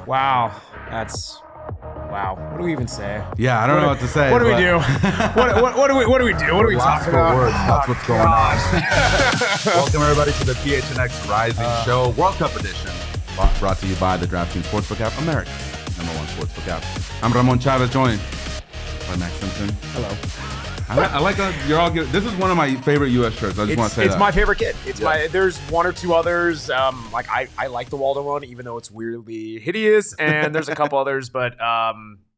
Wow. Wow. What do we even say? Yeah, I don't know what to say. What do we do? What do we do? What are we Lost talking for about? words. That's what's going on. Welcome everybody to the PHNX Rising Show World Cup Edition, brought to you by the DraftKings Sportsbook app, America's #1 sportsbook app. I'm Ramon Chavez, joined by Max Simpson. Hello. I like you're all good. This is one of my favorite U.S. shirts. I just want to say it's that. my favorite kit. There's one or two others. Like I like the Waldo one, even though it's weirdly hideous. And there's a couple others, but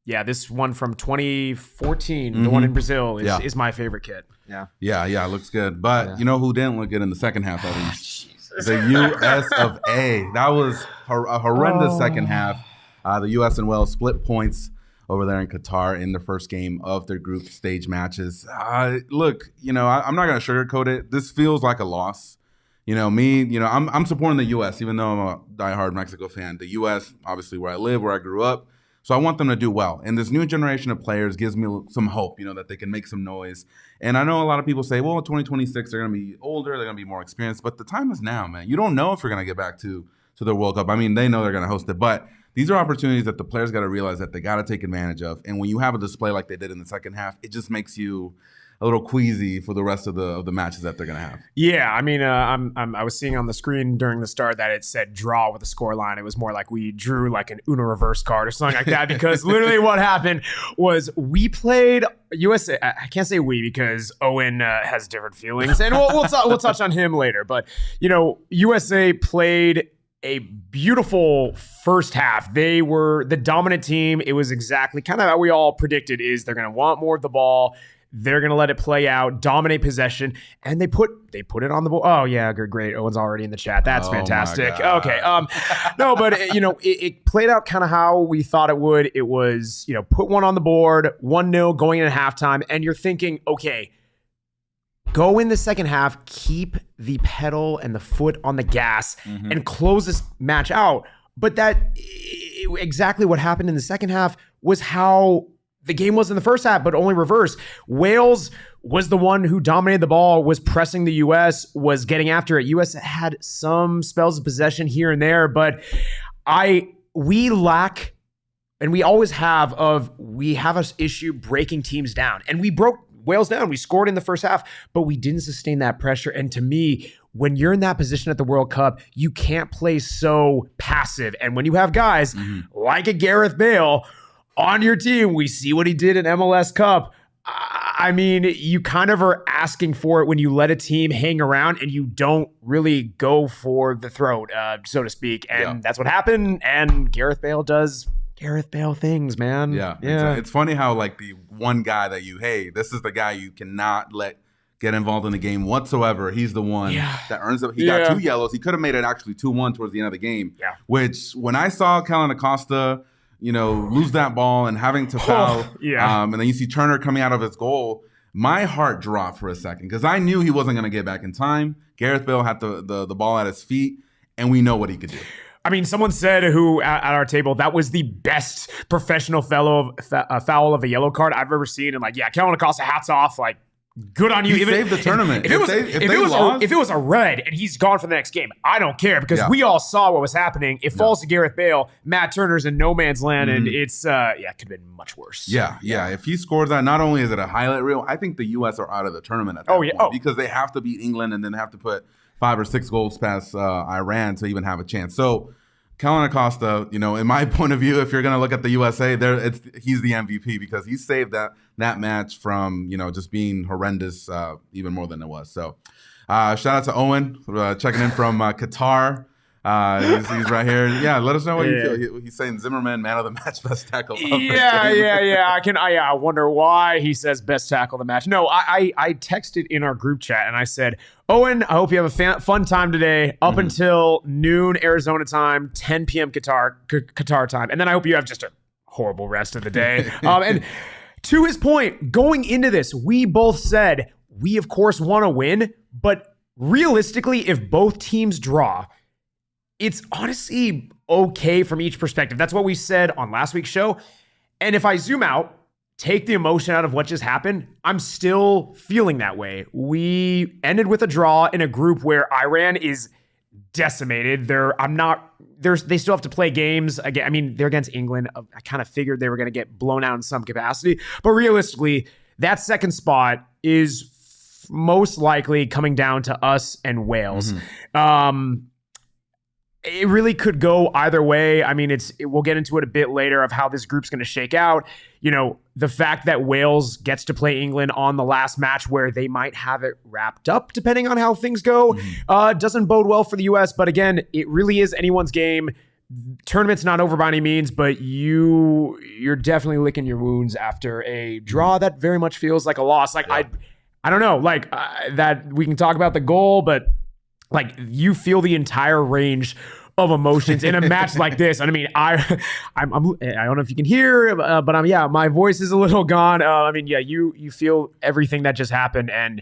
yeah, this one from 2014, the one in Brazil, is my favorite kit. Yeah, it looks good. But you know who didn't look good in the second half at least? The U.S. of A. That was a horrendous second half. The U.S. and Wales split points over there in Qatar in the first game of their group stage matches. Look, I'm not going to sugarcoat it. This feels like a loss. I'm supporting the U.S., even though I'm a diehard Mexico fan. The U.S., obviously where I live, where I grew up. So I want them to do well. And this new generation of players gives me some hope, that they can make some noise. And I know a lot of people say, well, in 2026, they're going to be older, they're going to be more experienced. But the time is now, man. You don't know if you're going to get back to the World Cup. I mean, they know they're going to host it. But these are opportunities that the players got to realize that they got to take advantage of. And when you have a display like they did in the second half, it just makes you a little queasy for the rest of the matches that they're going to have. Yeah, I mean, I was seeing on the screen during the start that it said draw with a score line. It was more like we drew like an Uno reverse card or something like that, because literally what happened was we played USA. I can't say we because Owen has different feelings, and we'll touch on him later. But USA played a beautiful first half. They were the dominant team. It was exactly kind of how we all predicted, is they're going to want more of the ball. They're going to let it play out, dominate possession, and they put it on the ball. Oh, yeah, great. Owen's already in the chat. That's fantastic. Okay. No, but, it played out kind of how we thought it would. It was, put one on the board, 1-0 going into halftime, and you're thinking, okay, go in the second half, keep the pedal and the foot on the gas, and close this match out. But exactly what happened in the second half was how the game was in the first half, but only reverse. Wales was the one who dominated the ball, was pressing the U.S., was getting after it. U.S. had some spells of possession here and there, but we lack, and we always have, we have an issue breaking teams down. And we broke Wales down. We scored in the first half, but we didn't sustain that pressure. And to me, when you're in that position at the World Cup, you can't play so passive. And when you have guys like a Gareth Bale on your team, we see what he did in MLS Cup. I mean, you kind of are asking for it when you let a team hang around and you don't really go for the throat, so to speak. And that's what happened. And Gareth Bale does Gareth Bale things, man. Yeah. It's funny how like the one guy that this is the guy you cannot let get involved in the game whatsoever. He's the one that earns it. He got 2 yellows. He could have made it actually 2-1 towards the end of the game. Yeah. Which when I saw Kellyn Acosta, lose that ball and having to foul. And then you see Turner coming out of his goal. My heart dropped for a second because I knew he wasn't going to get back in time. Gareth Bale had the ball at his feet, and we know what he could do. I mean, someone said at our table, that was the best professional foul of a yellow card I've ever seen. And Kellyn Acosta, hats off. Like, good on you. He saved the tournament. If it was a red and he's gone for the next game, I don't care because we all saw what was happening. It falls to Gareth Bale. Matt Turner's in no man's land, and it's it could have been much worse. Yeah. If he scores that, not only is it a highlight reel, I think the U.S. are out of the tournament at that point because they have to beat England and then have to put 5 or 6 goals past Iran to even have a chance. So Kellyn Acosta, in my point of view, if you're going to look at the USA, he's the MVP because he saved that match from, just being horrendous even more than it was. So shout out to Owen checking in from Qatar. He's right here. Yeah, let us know what you feel. He's saying Zimmerman, man of the match, best tackle. I wonder why he says best tackle of the match. No, I texted in our group chat and I said, Owen, I hope you have a fun time today up until noon Arizona time, 10 p.m. Qatar time. And then I hope you have just a horrible rest of the day. And to his point, going into this, we both said we, of course, want to win. But realistically, if both teams draw, it's honestly okay from each perspective. That's what we said on last week's show. And if I zoom out, take the emotion out of what just happened, I'm still feeling that way. We ended with a draw in a group where Iran is decimated. They still have to play games again. I mean, they're against England. I kind of figured they were going to get blown out in some capacity, but realistically, that second spot is most likely coming down to us and Wales. It really could go either way. I mean, we'll get into it a bit later of how this group's going to shake out. You know, the fact that Wales gets to play England on the last match where they might have it wrapped up, depending on how things go, doesn't bode well for the U.S. But again, it really is anyone's game. Tournament's not over by any means, but you're definitely licking your wounds after a draw that very much feels like a loss. Like, I don't know, like that we can talk about the goal, but like you feel the entire range of emotions in a match like this. And I mean, I don't know if you can hear, but my voice is a little gone. I mean, you feel everything that just happened, and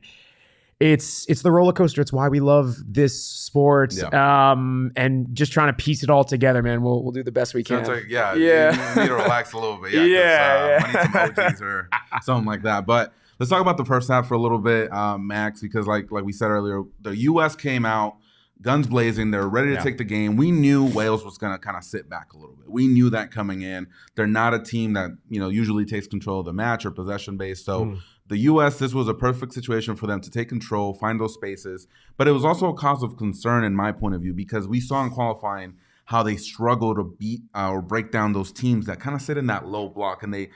it's the roller coaster. It's why we love this sport. And just trying to piece it all together, man. We'll do the best we can. Sounds like, you need to relax a little bit. I need some OGs or something like that. But let's talk about the first half for a little bit, Max, because like we said earlier, the U.S. came out guns blazing. They're ready to take the game. We knew Wales was going to kind of sit back a little bit. We knew that coming in. They're not a team that usually takes control of the match or possession based. So the U.S., this was a perfect situation for them to take control, find those spaces. But it was also a cause of concern in my point of view, because we saw in qualifying how they struggle to beat or break down those teams that kind of sit in that low block. And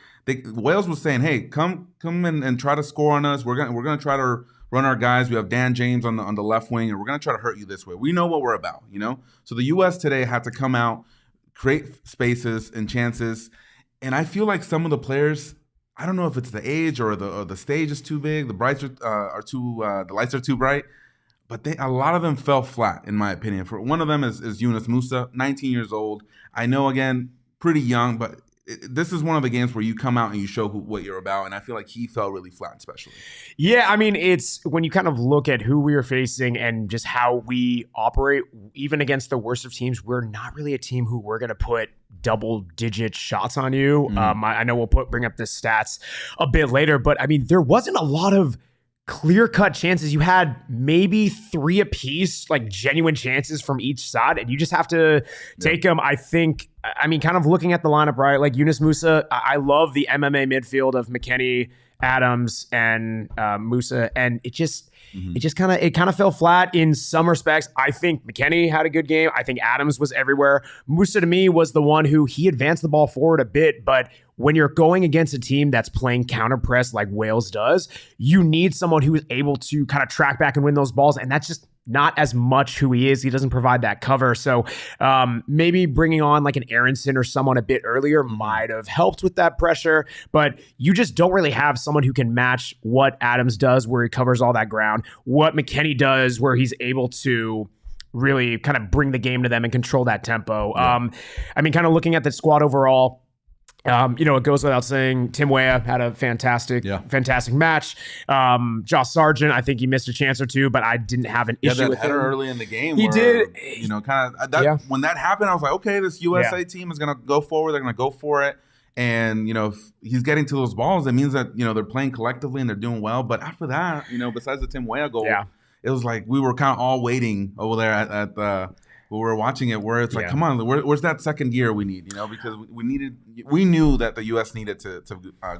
Wales was saying, hey, come and try to score on us. We're gonna try to run our guys. We have Dan James on the left wing, and we're gonna try to hurt you this way. We know what we're about, So the U.S. today had to come out, create spaces and chances. And I feel like some of the players, I don't know if it's the age or the stage is too big, the lights are too bright, but a lot of them fell flat, in my opinion. For one of them is Yunus Musa, 19 years old. I know, again, pretty young, but this is one of the games where you come out and you show what you're about, and I feel like he fell really flat, especially. Yeah, I mean, it's when you kind of look at who we are facing and just how we operate, even against the worst of teams, we're not really a team who we're going to put double-digit shots on you. I know we'll bring up the stats a bit later, but I mean, there wasn't a lot of clear-cut chances. You had maybe 3 apiece, like genuine chances from each side, and you just have to take them. I think, I mean, kind of looking at the lineup, right? Like Yunus Musa, I love the MMA midfield of McKennie, Adams, and Musa, and it kind of fell flat in some respects. I think McKennie had a good game. I think Adams was everywhere. Musa, to me, was the one who he advanced the ball forward a bit, but when you're going against a team that's playing counter press like Wales does, you need someone who is able to kind of track back and win those balls, and that's just not as much who he is. He doesn't provide that cover. So maybe bringing on like an Aronson or someone a bit earlier might have helped with that pressure, but you just don't really have someone who can match what Adams does where he covers all that ground, what McKennie does where he's able to really kind of bring the game to them and control that tempo. I mean, kind of looking at the squad overall, it goes without saying, Tim Weah had a fantastic match. Josh Sargent, I think he missed a chance or two, but I didn't have an issue with him. Early in the game. He did. When that happened, I was like, okay, this USA team is going to go forward. They're going to go for it. And, if he's getting to those balls, it means that, they're playing collectively and they're doing well. But after that, besides the Tim Weah goal, it was like we were kind of all waiting over there at the we were watching it where it's like, come on, where's that second gear we need? Because we knew that the U.S. needed to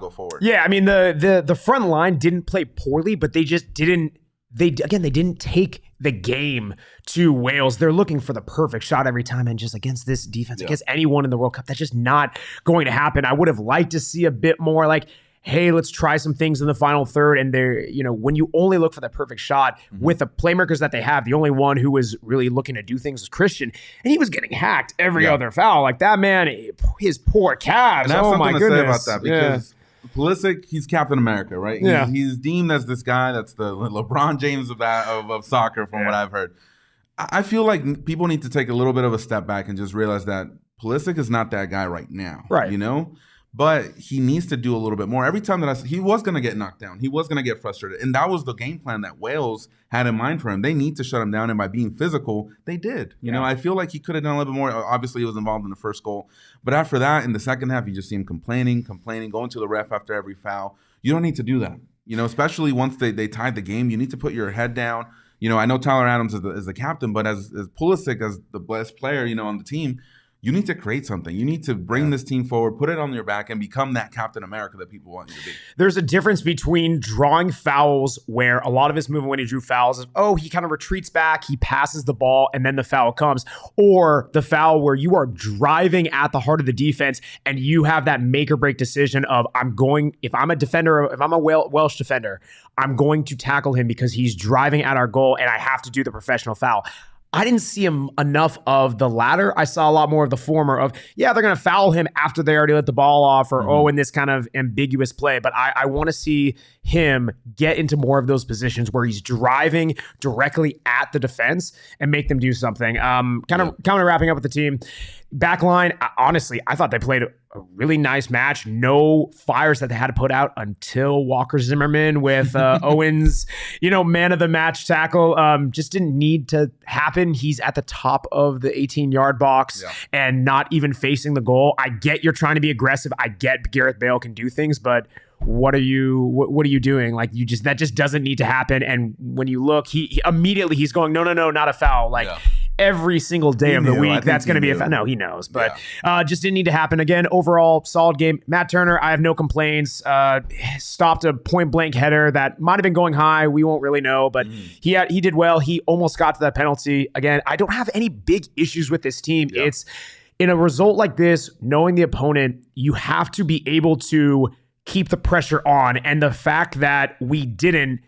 go forward. Yeah, I mean the front line didn't play poorly, but they just didn't. They didn't take the game to Wales. They're looking for the perfect shot every time, and just against this defense, against anyone in the World Cup, that's just not going to happen. I would have liked to see a bit more like, hey, let's try some things in the final third. And they're, when you only look for the perfect shot with the playmakers that they have, the only one who was really looking to do things was Christian. And he was getting hacked every other foul. Like that man, his poor calves. And I have something to say about that because Pulisic, he's Captain America, right? He's deemed as this guy that's the LeBron James of soccer from what I've heard. I feel like people need to take a little bit of a step back and just realize that Pulisic is not that guy right now. Right. But he needs to do a little bit more. Every time that he was going to get knocked down. He was going to get frustrated. And that was the game plan that Wales had in mind for him. They need to shut him down. And by being physical, they did. I feel like he could have done a little bit more. Obviously, he was involved in the first goal. But after that, in the second half, you just see him complaining, going to the ref after every foul. You don't need to do that. Especially once they tied the game. You need to put your head down, I know Tyler Adams is the captain, but as Pulisic, as the best player, on the team, you need to create something. You need to bring this team forward, put it on your back, and become that Captain America that people want you to be. There's a difference between drawing fouls, where a lot of his movement when he drew fouls is, he kind of retreats back, he passes the ball, and then the foul comes. Or the foul where you are driving at the heart of the defense, and you have that make or break decision of, if I'm a Welsh defender, I'm going to tackle him because he's driving at our goal, and I have to do the professional foul. I didn't see him enough of the latter. I saw a lot more of the former of, they're going to foul him after they already let the ball off, or, in this kind of ambiguous play. But I want to see him get into more of those positions where he's driving directly at the defense and make them do something. Kind of wrapping up with the team. Backline, honestly, I thought they played a really nice match. No fires that they had to put out until Walker Zimmerman with Owens, man of the match tackle. Just didn't need to happen. He's at the top of the 18-yard box and not even facing the goal. I get you're trying to be aggressive. I get Gareth Bale can do things, but what are you doing? Like, that just doesn't need to happen. And when you look, he immediately he's going, no, not a foul. Every single day of the week, that's going to be a foul. No, he knows, but just didn't need to happen. Again, overall, solid game. Matt Turner, I have no complaints. Stopped a point blank header that might have been going high. We won't really know, but he did well. He almost got to that penalty. Again, I don't have any big issues with this team. Yeah. It's in a result like this, knowing the opponent, you have to be able to keep the pressure on. And the fact that we didn't,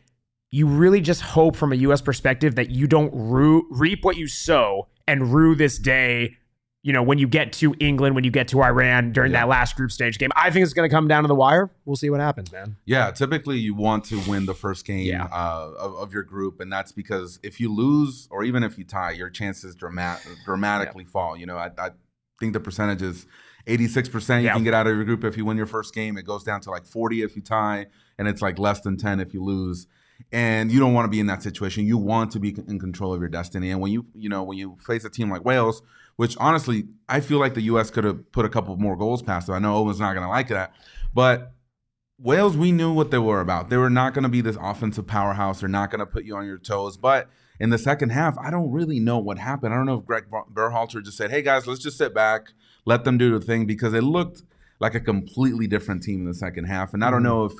you really just hope from a U.S. perspective that you don't reap what you sow and rue this day, when you get to England, when you get to Iran during that last group stage game. I think it's going to come down to the wire. We'll see what happens, man. Yeah, typically you want to win the first game of your group, and that's because if you lose or even if you tie, your chances dramatically fall. I think the percentage is 86% you can get out of your group if you win your first game. It goes down to 40 if you tie, and it's less than 10 if you lose. And you don't want to be in that situation. You want to be in control of your destiny. And when you face a team like Wales, which honestly, I feel like the U.S. could have put a couple more goals past them. I know Owen's not going to like that. But Wales, we knew what they were about. They were not going to be this offensive powerhouse. They're not going to put you on your toes. But in the second half, I don't really know what happened. I don't know if Greg Berhalter just said, hey, guys, let's just sit back, let them do the thing, because it looked like a completely different team in the second half. And I don't know if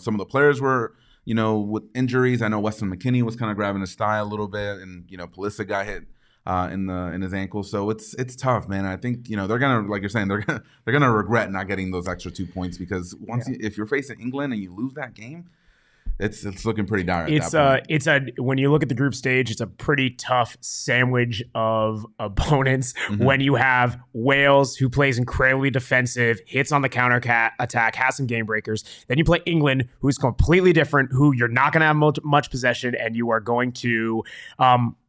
some of the players were – with injuries. I know Weston McKennie was kind of grabbing his thigh a little bit, and Pulisic got hit in his ankle. So it's tough, man. I think they're gonna, like you're saying, they're gonna regret not getting those extra 2 points, because if you're facing England and you lose that game, it's looking pretty dire. When you look at the group stage, it's a pretty tough sandwich of opponents. When you have Wales, who plays incredibly defensive, hits on the counter attack, has some game breakers. Then you play England, who's completely different, who you're not going to have much possession, and you are going to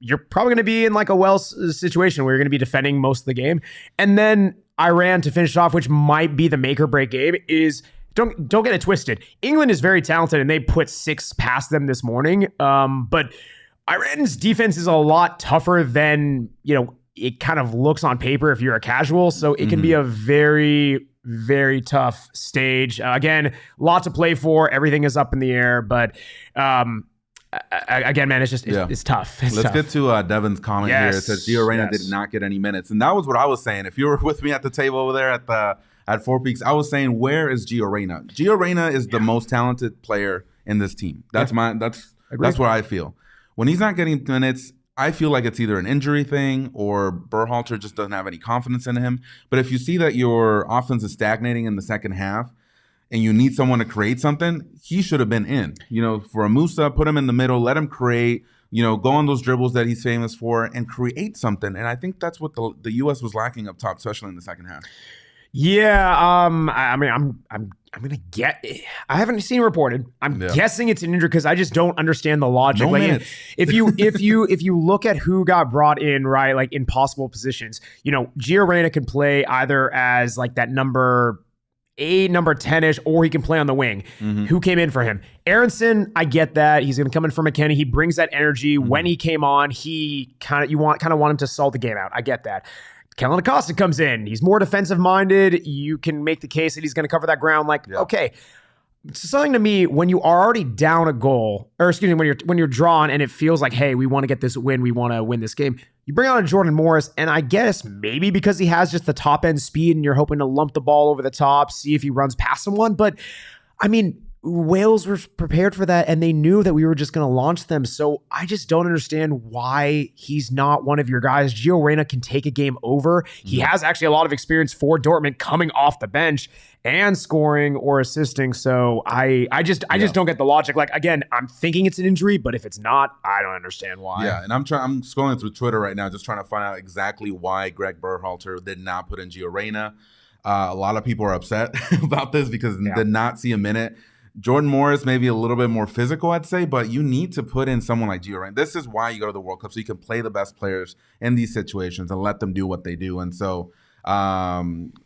you're probably going to be in a Wales situation where you're going to be defending most of the game. And then Iran to finish off, which might be the make or break game, is Don't get it twisted. England is very talented, and they put 6 past them this morning. But Iran's defense is a lot tougher than it kind of looks on paper if you're a casual. So it can be a very, very tough stage. Again, lot to play for. Everything is up in the air, but again, man, it's just it's tough. Let's get to Devin's comment here. It says Gio Reyna did not get any minutes, and that was what I was saying. If you were with me at the table over there at Four Peaks, I was saying, where is Gio Reyna? Gio Reyna is the most talented player in this team. That's what I feel. When he's not getting minutes, I feel like it's either an injury thing or Berhalter just doesn't have any confidence in him. But if you see that your offense is stagnating in the second half and you need someone to create something, he should have been in. For a Musa, put him in the middle, let him create, go on those dribbles that he's famous for and create something. And I think that's what the U.S. was lacking up top, especially in the second half. Yeah, I'm gonna get. I haven't seen it reported. I'm guessing it's an injury because I just don't understand the logic. No minutes. If you look at who got brought in, right, in possible positions, Gio Reyna can play either as that number 8, number 10-ish, or he can play on the wing. Who came in for him? Aronson, I get that. He's going to come in for McKennie. He brings that energy. When he came on, he kind of want him to salt the game out. I get that. Kellen Acosta comes in. He's more defensive-minded. You can make the case that he's going to cover that ground. Okay. something to me when you are already down a goal, or excuse me, when you're drawn and it feels like, hey, we want to get this win, we want to win this game. You bring on a Jordan Morris, and I guess maybe because he has just the top end speed and you're hoping to lump the ball over the top, see if he runs past someone. But I mean, Wales were prepared for that, and they knew that we were just going to launch them. So I just don't understand why he's not one of your guys. Gio Reyna can take a game over. He has actually a lot of experience for Dortmund coming off the bench and scoring or assisting. So I just don't get the logic. Like, again, I'm thinking it's an injury, but if it's not, I don't understand why. Yeah, and I'm scrolling through Twitter right now, just trying to find out exactly why Greg Berhalter did not put in Gio Reyna. A lot of people are upset about this because they did not see a minute. Jordan Morris may be a little bit more physical, I'd say, but you need to put in someone like Gio Reyna. This is why you go to the World Cup, so you can play the best players in these situations and let them do what they do. And so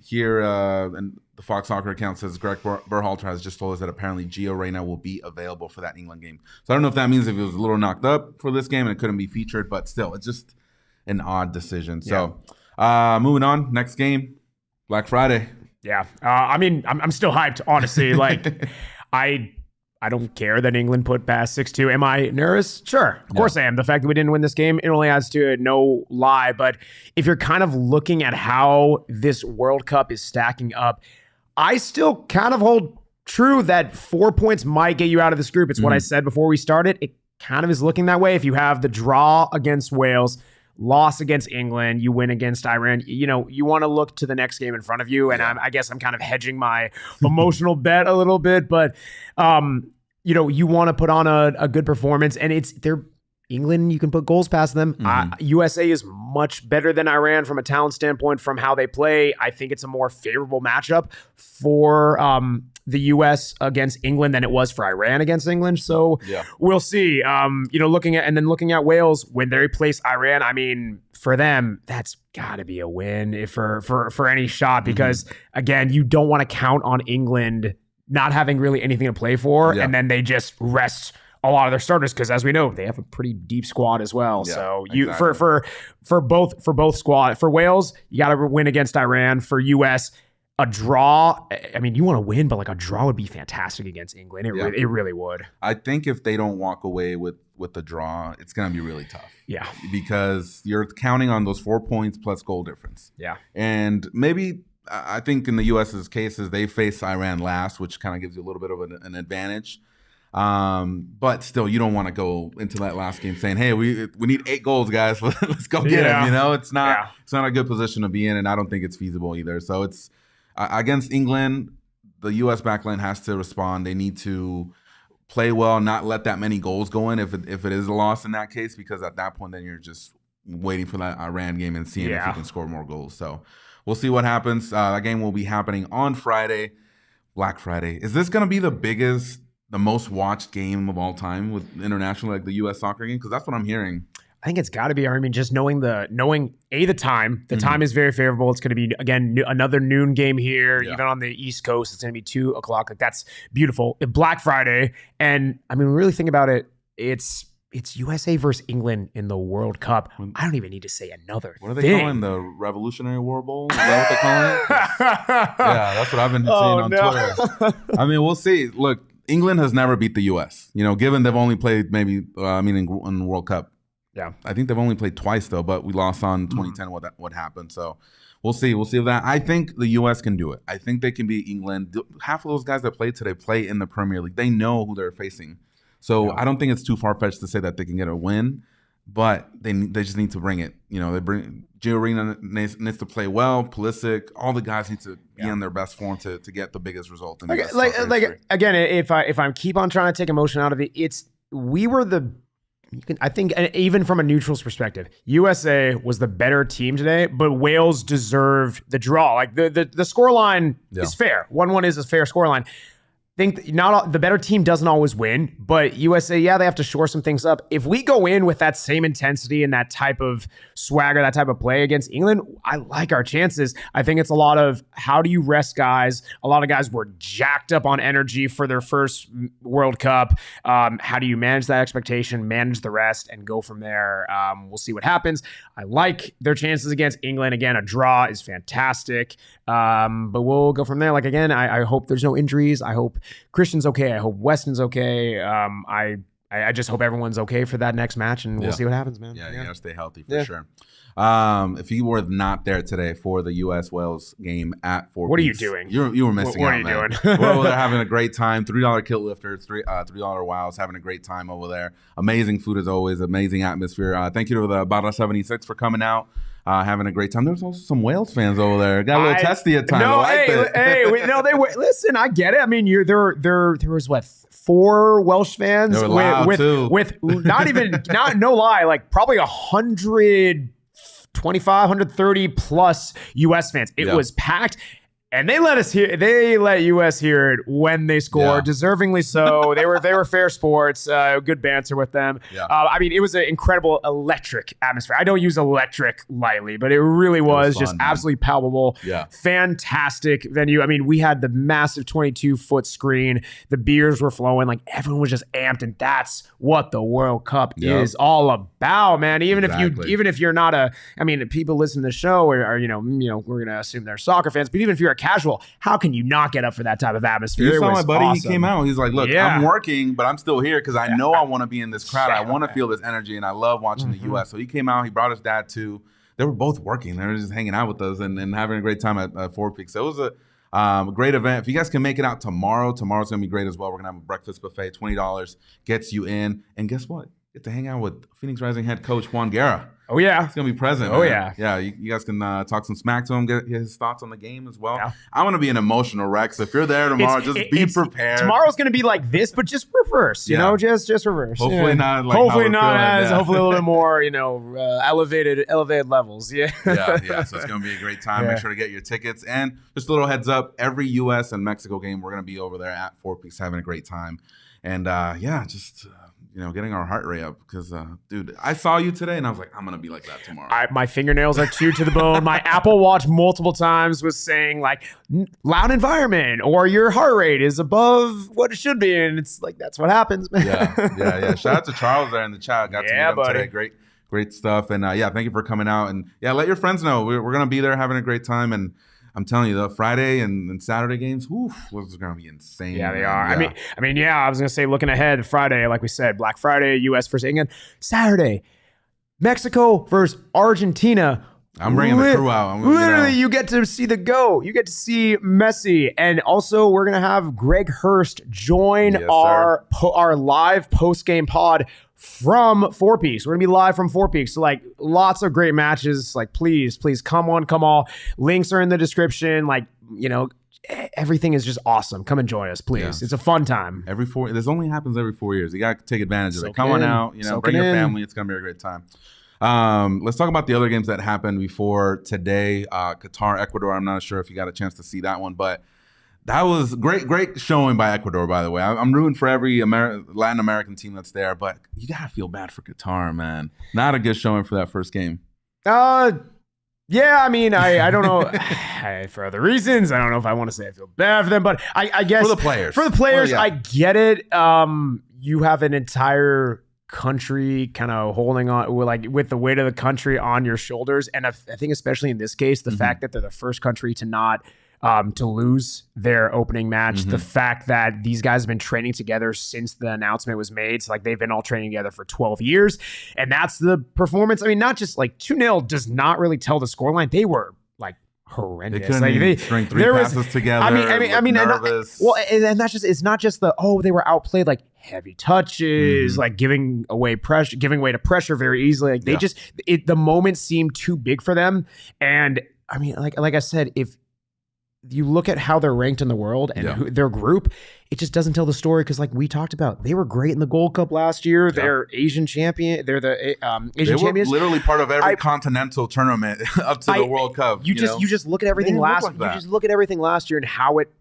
here, and the Fox Soccer account says Greg Berhalter has just told us that apparently Gio Reyna will be available for that England game. So I don't know if that means if he was a little knocked up for this game and it couldn't be featured, but still, it's just an odd decision. So moving on, next game, Black Friday. Yeah, I mean, I'm still hyped, honestly. Like, I don't care that England put past 6-2. Am I nervous? Sure. Of course I am. The fact that we didn't win this game, it only adds to it, no lie. But if you're kind of looking at how this World Cup is stacking up, I still kind of hold true that 4 points might get you out of this group. It's what I said before we started. It kind of is looking that way. If you have the draw against Wales, loss against England, you win against Iran, you know, you want to look to the next game in front of you. And I guess I'm kind of hedging my emotional bet a little bit, but you know, you want to put on a good performance, and they're England, you can put goals past them. USA is much better than Iran from a talent standpoint, from how they play. I think it's a more favorable matchup for the U.S. against England than it was for Iran against England. So we'll see. You know, looking at Wales when they place Iran, I mean, for them, that's got to be a win for any shot, because again, you don't want to count on England not having really anything to play for, and then they just rest a lot of their starters, because as we know, they have a pretty deep squad as well. So you for both squad, for Wales, you got to win against Iran. For US, a draw, I mean, you want to win, but like a draw would be fantastic against England. It really would. I think if they don't walk away with the draw, it's going to be really tough. Yeah. Because you're counting on those 4 points plus goal difference. Yeah. And maybe I think in the US's cases, they face Iran last, which kind of gives you a little bit of an advantage. But still, you don't want to go into that last game saying, "Hey, we need 8 goals, guys. Let's go get them." You know, it's not a good position to be in, and I don't think it's feasible either. So it's against England, the U.S. backline has to respond. They need to play well, not let that many goals go in if it is a loss in that case, because at that point, then you're just waiting for that Iran game and seeing if you can score more goals. So we'll see what happens. That game will be happening on Friday, Black Friday. Is this going to be the most watched game of all time with international, like the U.S. soccer game? Because that's what I'm hearing. I think it's got to be. I mean, just knowing the time. The time is very favorable. It's going to be, again, another noon game here. Even on the East Coast, it's going to be 2 o'clock. Like, that's beautiful. Black Friday, and I mean, really think about it. It's USA versus England in the World Cup. I don't even need to say another thing. What are they calling the Revolutionary War Bowl? Is that what they're calling it? Yeah, that's what I've been seeing on Twitter. I mean, we'll see. Look, England has never beat the U.S. You know, given they've only played maybe, in the World Cup. Yeah, I think they've only played twice though, but we lost on 2010. What happened? So we'll see. We'll see if that. I think the U.S. can do it. I think they can beat England. Half of those guys that played today play in the Premier League. They know who they're facing. So I don't think it's too far-fetched to say that they can get a win, but they just need to bring it. You know, Gio Reyna needs to play well. Pulisic, all the guys need to be in their best form to get the biggest result. Again, if I keep on trying to take emotion out of it, I think even from a neutral's perspective, USA was the better team today, but Wales deserved the draw. Like the scoreline is fair. 1-1 is a fair scoreline. Think the better team doesn't always win, but USA, they have to shore some things up. If we go in with that same intensity and that type of swagger, that type of play against England, I like our chances. I think it's a lot of how do you rest guys? A lot of guys were jacked up on energy for their first World Cup. How do you manage that expectation, manage the rest, and go from there? We'll see what happens. I like their chances against England. Again, a draw is fantastic, but we'll go from there. Like, again, I hope there's no injuries. I hope Christian's okay. I hope Weston's okay. I just hope everyone's okay for that next match, and we'll see what happens, man. Yeah, you gotta stay healthy for sure. If you were not there today for the U.S. Wales game at 4 what are you doing? You were missing out. What are you doing? Well, they're having a great time. $3 kilt lifters, $3 wows, having a great time over there. Amazing food as always, amazing atmosphere. Thank you to the Bada 76 for coming out. Having a great time. There's also some Wales fans over there. Got a little testy at times. No, they were. Listen, I get it. I mean, there was what, 4 Welsh fans they were loud with not even no lie, like probably 125, 130 plus US fans. It was packed. And they let US hear it when they scored, deservingly so. They were fair sports, good banter with them. Yeah. I mean, it was an incredible electric atmosphere. I don't use electric lightly, but it really was fun, just absolutely palpable. Yeah. Fantastic venue. I mean, we had the massive 22-foot screen. The beers were flowing. Like, everyone was just amped, and that's what the World Cup is all about, man. Even if you're not people listen to the show are we're gonna assume they're soccer fans, but even if you're a casual, how can you not get up for that type of atmosphere? You saw my buddy, awesome. He came out. He's like, look, I'm working, but I'm still here because I know I want to be in this crowd. I want to feel this energy, and I love watching the U.S. So he came out. He brought his dad too. They were both working. They were just hanging out with us and having a great time at Four Peaks. So it was a great event. If you guys can make it out tomorrow's going to be great as well. We're going to have a breakfast buffet. $20 gets you in. And guess what? Get to hang out with Phoenix Rising head coach Juan Guerra. Oh, yeah. He's going to be present. Oh, man. Yeah. You guys can talk some smack to him, get his thoughts on the game as well. Yeah. I'm going to be an emotional wreck. So if you're there tomorrow, just be prepared. Tomorrow's going to be like this, but just reverse, you know, just reverse. Hopefully not. Like hopefully hopefully a little bit more, elevated levels. Yeah. Yeah. So it's going to be a great time. Make sure to get your tickets. And just a little heads up, every U.S. and Mexico game, we're going to be over there at Four Peaks having a great time. And getting our heart rate up because, dude, I saw you today and I was like, I'm going to be like that tomorrow. My fingernails are chewed to the bone. My Apple Watch multiple times was saying like loud environment or your heart rate is above what it should be. And it's like, that's what happens, man. Yeah. Shout out to Charles there in the chat. Got to meet him today. Great stuff. And thank you for coming out. And let your friends know. We're going to be there having a great time. And I'm telling you, the Friday and Saturday games, those are going to be insane. Yeah, they are. Yeah. I mean, I was going to say, looking ahead, Friday, like we said, Black Friday, U.S. versus England. Saturday, Mexico versus Argentina. I'm bringing the crew out. Literally, you get to see the GOAT. You get to see Messi. And also, we're going to have Greg Hurst join our live post-game pod from Four Peaks. We're going to be live from Four Peaks. So, like, lots of great matches. Like, please, come on, come all. Links are in the description. Like, everything is just awesome. Come and join us, please. Yeah. It's a fun time. This only happens every 4 years. You got to take advantage of it. Come on out. Bring your family. It's going to be a great time. Let's talk about the other games that happened before today. Qatar, Ecuador. I'm not sure if you got a chance to see that one, but that was great showing by Ecuador, by the way. I'm rooting for every Latin American team that's there, but you got to feel bad for Qatar, man. Not a good showing for that first game. Yeah, I mean, I don't know. For other reasons, I don't know if I want to say I feel bad for them, but I guess for the players. I get it. You have an entire country kind of holding on, with the weight of the country on your shoulders, and I think especially in this case, the fact that they're the first country to not to lose their opening match, the fact that these guys have been training together since the announcement was made. So, like, they've been all training together for 12 years. And that's the performance. I mean, not just like 2-0 does not really tell the scoreline. They were like horrendous. They couldn't string three passes together. I mean, nervous. And that's just, it's not just they were outplayed, like heavy touches, like giving way to pressure very easily. Like the moment seemed too big for them. And I mean, like I said, if you look at how they're ranked in the world and their group, it just doesn't tell the story because, like we talked about, they were great in the Gold Cup last year. They're Asian champion. They're the Asian champions. Literally part of every continental tournament up to the World Cup. You just look at everything last. You just look at everything last year and how it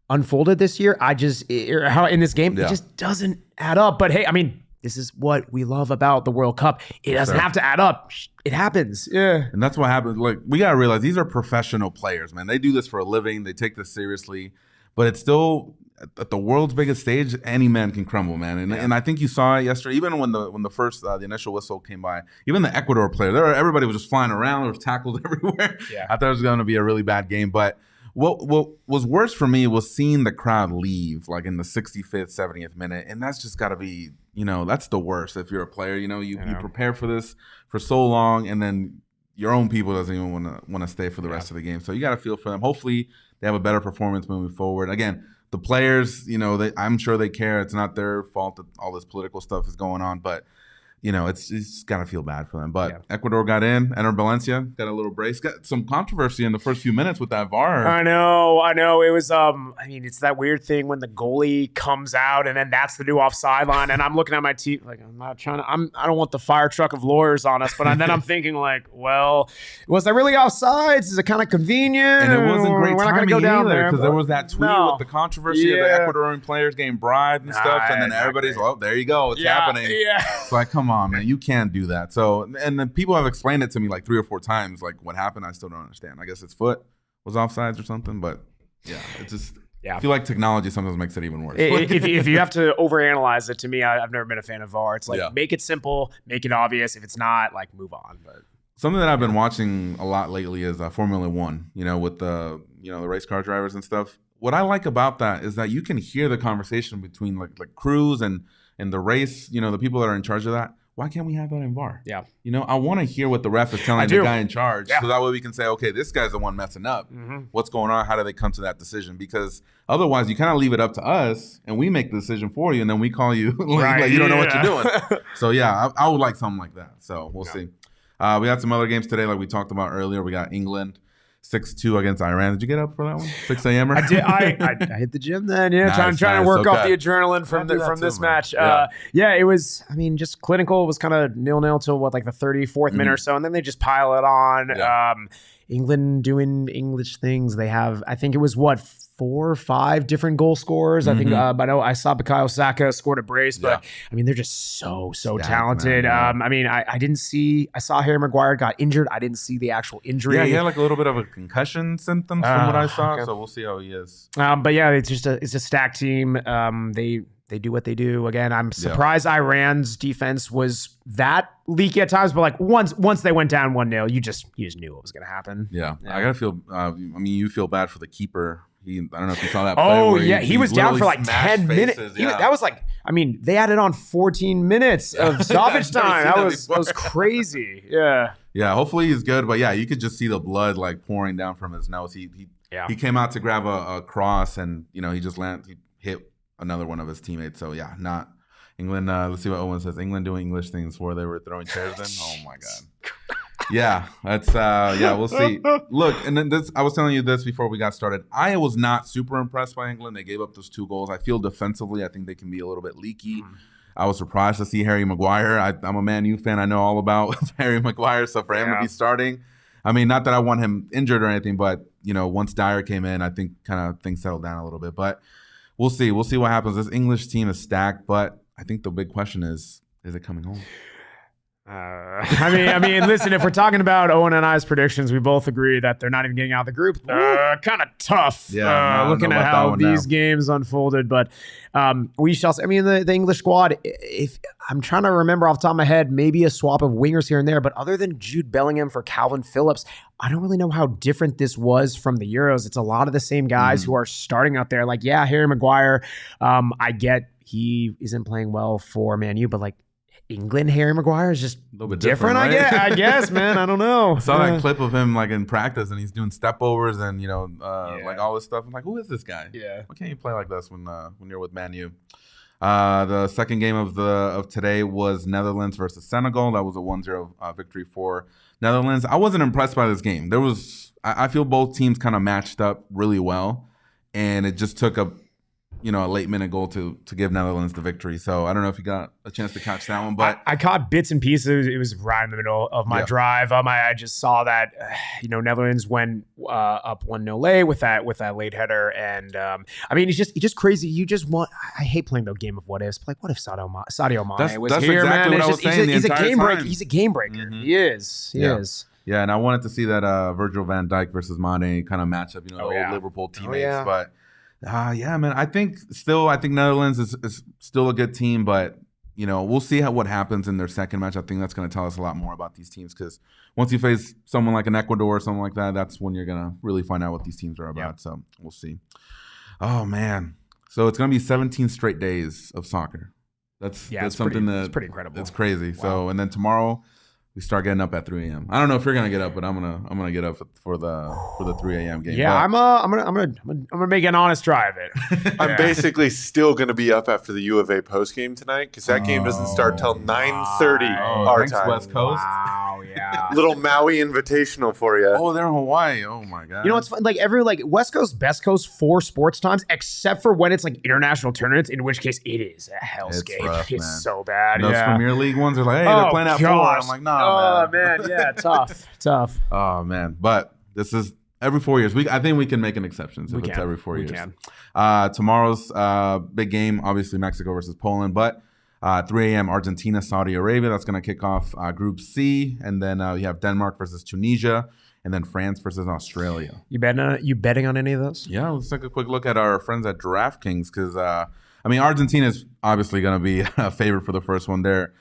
unfolded this year. How in this game it just doesn't add up. But hey, I mean, this is what we love about the World Cup. It doesn't have to add up. It happens. Yeah. And that's what happens. Like, we got to realize these are professional players, man. They do this for a living. They take this seriously. But it's still, at the world's biggest stage, any man can crumble, man. And I think you saw it yesterday, even when the first, the initial whistle came by, even the Ecuador player, everybody was just flying around. There was tackles everywhere. Yeah. I thought it was going to be a really bad game. But What was worse for me was seeing the crowd leave like in the 65th, 70th minute, and that's just got to be, that's the worst if you're a player. You prepare for this for so long, and then your own people doesn't even want to stay for the rest of the game. So you got to feel for them. Hopefully they have a better performance moving forward. Again, the players, I'm sure they care. It's not their fault that all this political stuff is going on, but it's got to feel bad for them. But Ecuador got in. Enter Valencia, got a little brace. Got some controversy in the first few minutes with that VAR. I know. It was, it's that weird thing when the goalie comes out and then that's the new offside line. And I'm looking at my team like, I don't want the fire truck of lawyers on us. But then I'm thinking like, well, was that really offsides? Is it kind of convenient? And it wasn't great We're not timing going to go down either, there because there was that tweet with the controversy of the Ecuadorian players getting bribed and stuff. And then everybody's, well, there you go. It's happening. Yeah. It's like, come on, man. You can't do that. So, and then people have explained it to me like 3 or 4 times, like what happened. I still don't understand. I guess his foot was offsides or something, but it's just, I feel like technology sometimes makes it even worse. If you have to overanalyze it, to me, I've never been a fan of VAR. It's like, make it simple, make it obvious. If it's not, like, move on. But something that I've been watching a lot lately is Formula One, with the, the race car drivers and stuff. What I like about that is that you can hear the conversation between like crews and the race, the people that are in charge of that. Why can't we have that in VAR? Yeah. I want to hear what the ref is telling the guy in charge. So that way we can say, okay, this guy's the one messing up. What's going on? How do they come to that decision? Because otherwise you kind of leave it up to us and we make the decision for you, and then we call you like you don't know what you're doing. So I would like something like that. So we'll see. We had some other games today like we talked about earlier. We got England 6-2 against Iran. Did you get up for that one? 6 a.m.? I did. I hit the gym then. Yeah, nice, trying to work off the adrenaline from this match. It was. just clinical. It was kind of 0-0 till like the 34th minute or so, and then they just pile it on. Yeah. England doing English things. They have, I think it was 4 or 5 different goal scorers. I think, but I saw Bukayo Saka scored a brace, but they're just so talented. Man, I saw Harry Maguire got injured. I didn't see the actual injury. Yeah, he had like a little bit of a concussion symptom from what I saw. Okay. So we'll see how he is. But yeah, it's a stacked team. They do what they do. Again, I'm surprised Iran's defense was that leaky at times, but like once they went down 1-0, you just knew what was going to happen. Yeah. I gotta feel. You feel bad for the keeper. I don't know if you saw that play. He was down for like 10 minutes. That was like, they added on 14 minutes of stoppage time. That was crazy. Yeah. Yeah. Hopefully he's good, but you could just see the blood like pouring down from his nose. He came out to grab a cross, and he just he hit another one of his teammates. So not England. Let's see what Owen says. England doing English things where they were throwing chairs in. Oh my God. That's we'll see. Look, and then I was telling you this before we got started. I was not super impressed by England. They gave up those 2 goals. I feel defensively, I think they can be a little bit leaky. I was surprised to see Harry Maguire. I'm a Man U fan. I know all about Harry Maguire. So for him to be starting, not that I want him injured or anything, but once Dyer came in, I think kind of things settled down a little bit. But we'll see. We'll see what happens. This English team is stacked, but I think the big question is it coming home? Listen, if we're talking about Owen and I's predictions, we both agree that they're not even getting out of the group. Kind of tough looking at how these games unfolded, but we shall see. The English squad, if I'm trying to remember off the top of my head, maybe a swap of wingers here and there, but other than Jude Bellingham for Calvin Phillips, I don't really know how different this was from the Euros. It's a lot of the same guys who are starting out there. Like, Harry Maguire, I get he isn't playing well for Man U, but like, England Harry Maguire is just a little bit different, right? I guess, man. I don't know. I saw that clip of him like in practice, and he's doing step overs and like all this stuff. I'm like, who is this guy? Yeah. Why can't you play like this when you're with Man U? The second game of today was Netherlands versus Senegal. That was a 1-0 victory for Netherlands. I wasn't impressed by this game. I feel both teams kind of matched up really well, and it just took a late minute goal to give Netherlands the victory. So I don't know if you got a chance to catch that one, but I caught bits and pieces. It was right in the middle of my drive. I just saw that Netherlands went up 1-0 late with that late header, and it's just crazy. I hate playing the game of what ifs. Like, what if Sadio Mane was here, exactly man? What I was saying he's a game breaker. He's a game breaker. He is. He is. Yeah, and I wanted to see that Virgil van Dijk versus Mane kind of matchup. The old Liverpool teammates, but. Man. I think Netherlands is still a good team, but we'll see what happens in their second match. I think that's going to tell us a lot more about these teams because once you face someone like an Ecuador or something like that, that's when you're going to really find out what these teams are about. So we'll see. Oh, man. So it's going to be 17 straight days of soccer. That's something it's pretty incredible. It's crazy. Wow. So, and then tomorrow we start getting up at 3 a.m. I don't know if you're gonna get up, but I'm gonna get up for the 3 a.m. game. Yeah, I'm gonna make an honest try of it. I'm basically still gonna be up after the U of A post game tonight because that game doesn't start till 9:30 our time. West Coast. Wow, yeah. Little Maui invitational for you. Oh, they're in Hawaii. Oh my god. You know what's fun? Like every West Coast, Best Coast for sports times, except for when it's like international tournaments, in which case it is a hellscape. Rough, It's man. so bad. Those Premier League ones are like, hey, they're playing at 4. I'm like, nah. Oh man, yeah, tough. Oh man, but this is every 4 years. I think we can make an exception if it's every 4 years. Tomorrow's big game, obviously Mexico versus Poland, but 3 a.m. Argentina, Saudi Arabia. That's going to kick off Group C, and then you have Denmark versus Tunisia, and then France versus Australia. You betting on any of those? Yeah, let's take a quick look at our friends at DraftKings because Argentina is obviously going to be a favorite for the first one there.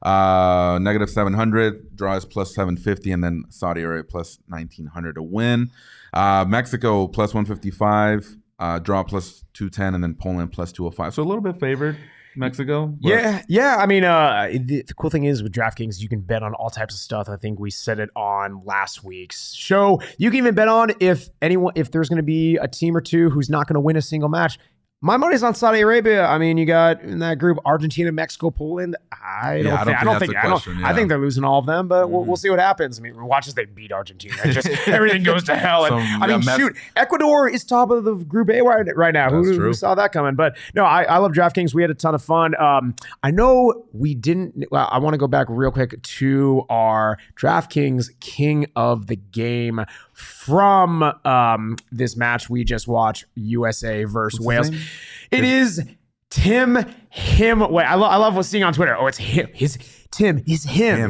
Negative 700, draw is plus 750, and then Saudi Arabia plus 1900 to win. Mexico plus 155, draw plus 210, and then Poland plus 205. So a little bit favored, Mexico. Yeah. The cool thing is with DraftKings, you can bet on all types of stuff. I think we said it on last week's show. You can even bet on if there's going to be a team or two who's not going to win a single match. My money's on Saudi Arabia. I mean, you got in that group Argentina, Mexico, Poland. I think they're losing all of them, but we'll see what happens. I mean, watch as they beat Argentina. Just everything goes to hell. And, Ecuador is top of the Group A right now. Who saw that coming? But no, I love DraftKings. We had a ton of fun. I know we didn't. Well, I want to go back real quick to our DraftKings King of the Game from this match we just watched, USA versus Wales. It is Tim Weah. I love seeing on Twitter. Oh, it's him. It's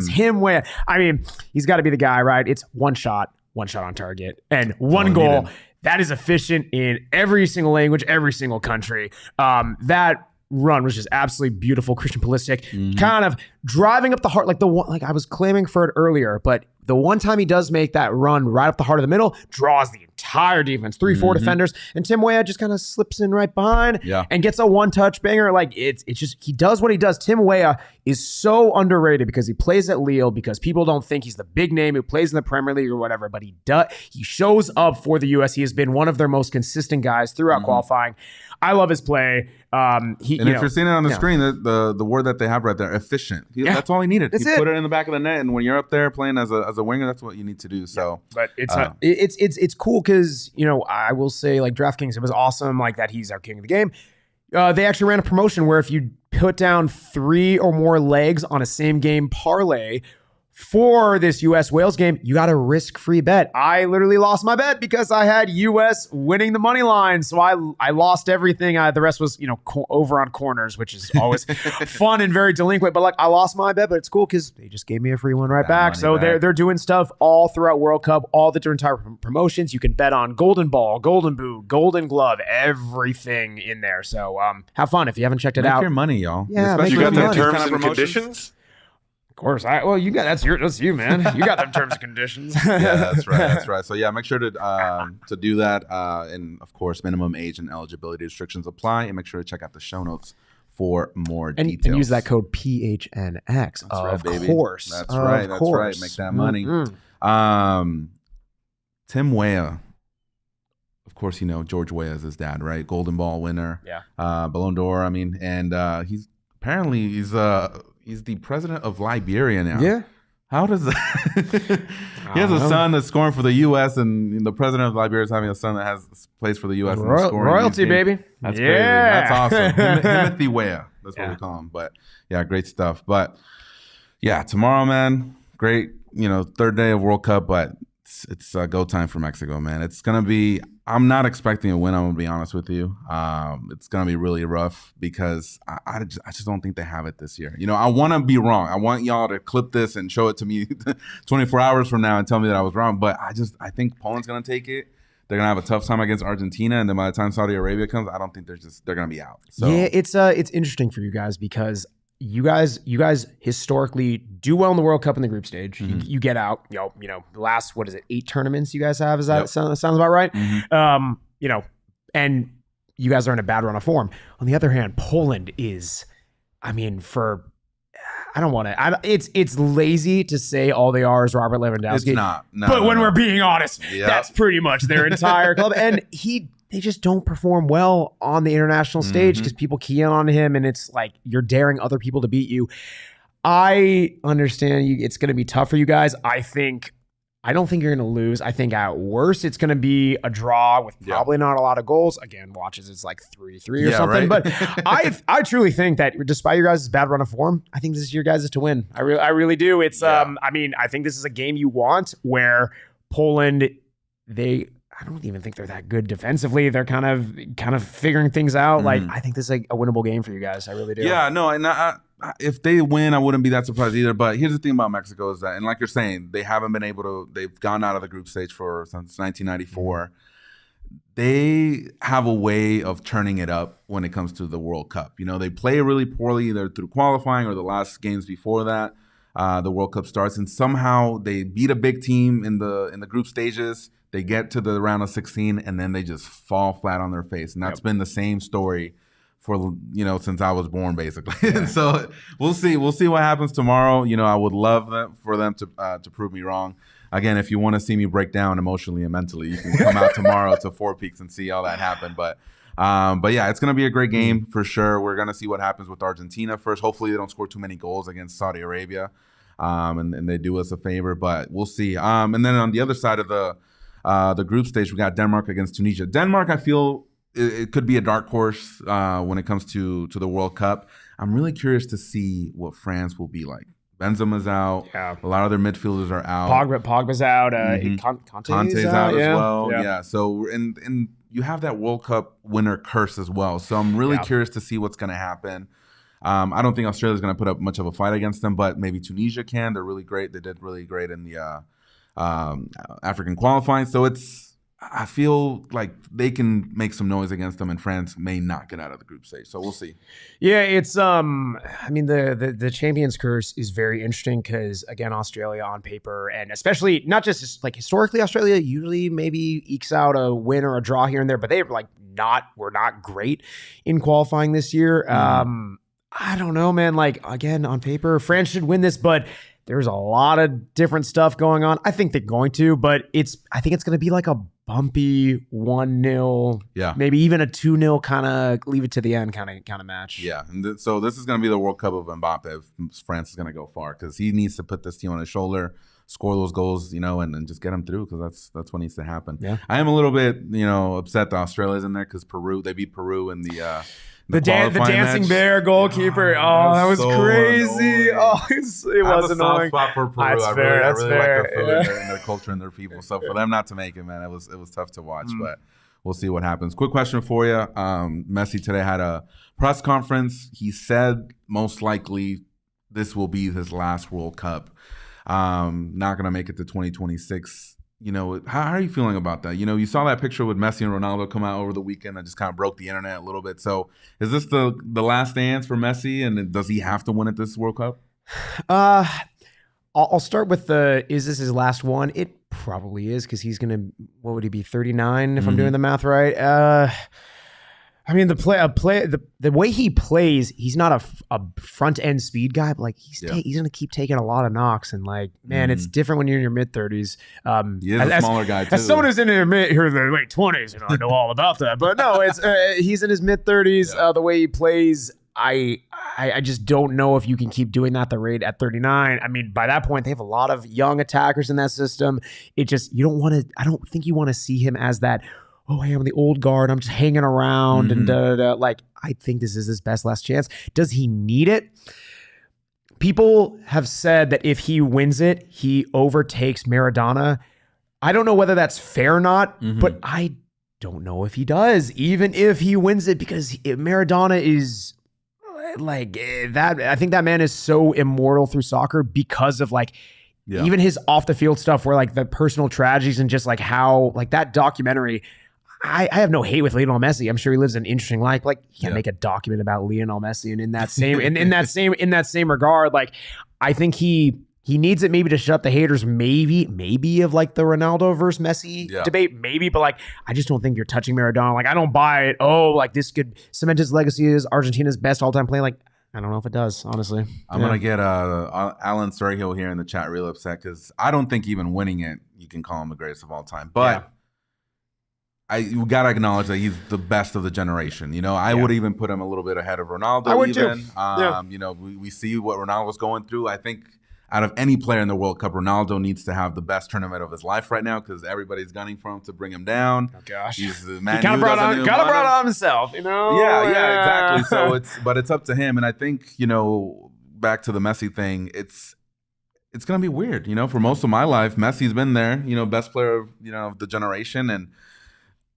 him Weah. I mean, he's got to be the guy, right? It's one shot on target, and one goal. That is efficient in every single language, every single country. That run was just absolutely beautiful. Christian Pulisic kind of driving up the heart, like I was claiming for it earlier, but the one time he does make that run right up the heart of the middle, draws the entire defense, 3-4 defenders, and Tim Weah just kind of slips in right behind and gets a one-touch banger. Like it's just, he does what he does. Tim Weah is so underrated because he plays at Lille, because people don't think he's the big name who plays in the Premier League or whatever, but he does. He shows up for the US. He has been one of their most consistent guys throughout qualifying. I love his play. If you're seeing it on the screen, the word that they have right there, efficient. That's all he needed. He put it in the back of the net, and when you're up there playing as a winger, that's what you need to do. So, but it's cool because I will say, like, DraftKings, it was awesome, like that he's our king of the game. They actually ran a promotion where if you put down 3 or more legs on a same game parlay for this U.S. Wales game, you got a risk-free bet. I literally lost my bet because I had U.S. winning the money line, so I lost everything. The rest was over on corners, which is always fun and very delinquent. But like, I lost my bet, but it's cool because they just gave me a free one right back. So they're doing stuff all throughout World Cup, all the different type of promotions. You can bet on Golden Ball, Golden Boot, Golden Glove, everything in there. So have fun if you haven't checked it out. Make your money, y'all. Yeah, you got the terms and conditions. Of course. You got that's you, man. You got them terms and conditions. Yeah, that's right. So yeah, make sure to do that. And of course, minimum age and eligibility restrictions apply. And make sure to check out the show notes for more details. And use that code PHNX. That's right, baby. Course. That's right. Make that money. Tim Weah. Of course, George Weah is his dad, right? Golden Ball winner. Yeah. Ballon d'Or. I mean, and he's the president of Liberia now. Yeah. How does that? He has a son that's scoring for the U.S. and the president of Liberia is having a son that plays for the U.S. and scoring royalty, baby. That's crazy. That's awesome. Timothy Weah. That's what we call him. But yeah, great stuff. But yeah, tomorrow, man, great. Third day of World Cup, but it's go time for Mexico, man. It's gonna be. I'm not expecting a win. I'm gonna be honest with you. It's gonna be really rough because I just don't think they have it this year. I want to be wrong. I want y'all to clip this and show it to me 24 hours from now and tell me that I was wrong. But I think Poland's gonna take it. They're gonna have a tough time against Argentina, and then by the time Saudi Arabia comes, I don't think they're gonna be out. So yeah, it's interesting for you guys because you guys historically do well in the World Cup in the group stage. You get out, the last, 8 tournaments you guys have? Is that sounds about right? And you guys are in a bad run of form. On the other hand, Poland is, it's lazy to say all they are is Robert Lewandowski. It's not. But when we're being honest, that's pretty much their entire club. And they just don't perform well on the international stage because people key in on him, and it's like you're daring other people to beat you. I understand it's going to be tough for you guys. I don't think you're going to lose. I think at worst it's going to be a draw with probably not a lot of goals. Again, watches it's like 3-3 or something. Right. But I truly think that despite your guys' bad run of form, I think this is your guys' to win. I really do. It's I think this is a game you want where Poland, I don't even think they're that good defensively. They're kind of figuring things out. Like, I think this is a winnable game for you guys. I really do. Yeah, no, and if they win, I wouldn't be that surprised either. But here's the thing about Mexico is that, and like you're saying, they haven't been able to. They've gone out of the group stage since 1994. They have a way of turning it up when it comes to the World Cup. They play really poorly either through qualifying or the last games before that. The World Cup starts, and somehow they beat a big team in the group stages. They get to the round of 16, and then they just fall flat on their face. And that's been the same story for, since I was born, basically. And so we'll see. We'll see what happens tomorrow. I would love for them to prove me wrong. Again, if you want to see me break down emotionally and mentally, you can come out tomorrow to Four Peaks and see all that happen. But yeah, it's going to be a great game for sure. We're going to see what happens with Argentina first. Hopefully they don't score too many goals against Saudi Arabia, and they do us a favor. But we'll see. And then on the other side of the group stage, we got Denmark against Tunisia. Denmark, I feel it could be a dark horse when it comes to the World Cup. I'm really curious to see what France will be like. Benzema's out. Yeah. A lot of their midfielders are out. Pogba's out. Conte's out as well. Yeah. So and you have that World Cup winner curse as well. So I'm really curious to see what's going to happen. I don't think Australia's going to put up much of a fight against them, but maybe Tunisia can. They're really great. They did really great in the African qualifying. So I feel like they can make some noise against them, and France may not get out of the group stage. So we'll see. Yeah, it's the Champions curse is very interesting because, again, Australia on paper, and especially not just like historically, Australia usually maybe ekes out a win or a draw here and there, but they were not great in qualifying this year. I don't know, man. Like, again, on paper, France should win this, but there's a lot of different stuff going on. I think they're going to, but I think it's going to be like a bumpy 1-0, maybe even a 2-0 kind of leave it to the end kind of match. Yeah, and so this is going to be the World Cup of Mbappe if France is going to go far, because he needs to put this team on his shoulder, score those goals, and just get them through, because that's what needs to happen. Yeah. I am a little bit, upset that Australia's in there because they beat Peru in the dancing match. Bear goalkeeper. That was so crazy. Annoying. It was annoying. Soft spot for Peru. I really like their food and their culture and their people. So for them not to make it, man, it was tough to watch. But we'll see what happens. Quick question for you. Messi today had a press conference. He said most likely this will be his last World Cup. Not going to make it to 2026. How are you feeling about that? You saw that picture with Messi and Ronaldo come out over the weekend. That just kind of broke the internet a little bit. So is this the last dance for Messi, and does he have to win at this World Cup? I'll start with is this his last one? It probably is, because he's going to, what would he be, 39 if I'm doing the math right? The way he plays, he's not a front end speed guy, but like he's going to keep taking a lot of knocks, and man, it's different when you're in your mid 30s. He is a smaller guy too. As someone who's in their late 20s, I know all about that. But no, it's he's in his mid 30s. The way he plays, I just don't know if you can keep doing that the rate at 39. By that point, they have a lot of young attackers in that system. I don't think you want to see him as that, oh, hey, I'm the old guard, I'm just hanging around and I think this is his best last chance. Does he need it? People have said that if he wins it, he overtakes Maradona. I don't know whether that's fair or not, but I don't know if he does, even if he wins it, because Maradona is that. I think that man is so immortal through soccer because of even his off the field stuff, where the personal tragedies and just how that documentary, I have no hate with Lionel Messi. I'm sure he lives an interesting life. Like, you can't make a document about Lionel Messi. And in that same in that same regard, like, I think he needs it maybe to shut the haters, maybe of like the Ronaldo versus Messi debate, maybe. But like, I just don't think you're touching Maradona. Like, I don't buy it. Oh, like this could cement his legacy as Argentina's best all-time player. Like, I don't know if it does, honestly. I'm going to get Alan Surhill here in the chat real upset because I don't think even winning it, you can call him the greatest of all time. But you got to acknowledge that he's the best of the generation. You know, I would even put him a little bit ahead of Ronaldo. I would even. too. You know, we see what Ronaldo's going through. I think out of any player in the World Cup, Ronaldo needs to have the best tournament of his life right now because everybody's gunning for him to bring him down. Oh gosh, he's the he man. Kind of brought on himself, you know. Yeah, exactly. So it's up to him, and I think, you know, back to the Messi thing, it's gonna be weird. You know, for most of my life, Messi's been there. You know, best player of, you know, of the generation, and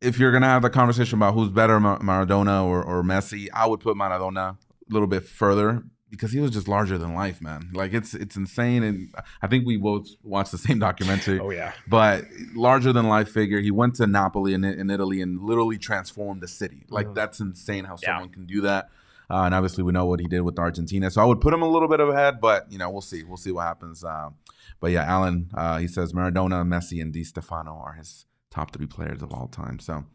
if you're gonna have the conversation about who's better, Maradona or Messi, I would put Maradona a little bit further. Because he was just larger than life, man. Like, it's insane. And I think we both watched the same documentary. Oh, yeah. But larger than life figure. He went to Napoli in Italy and literally transformed the city. Like, that's insane how someone can do that. And obviously, we know what he did with Argentina. So I would put him a little bit ahead, but, you know, we'll see. We'll see what happens. But yeah, Alan, he says Maradona, Messi, and Di Stefano are his top 3 players of all time. So,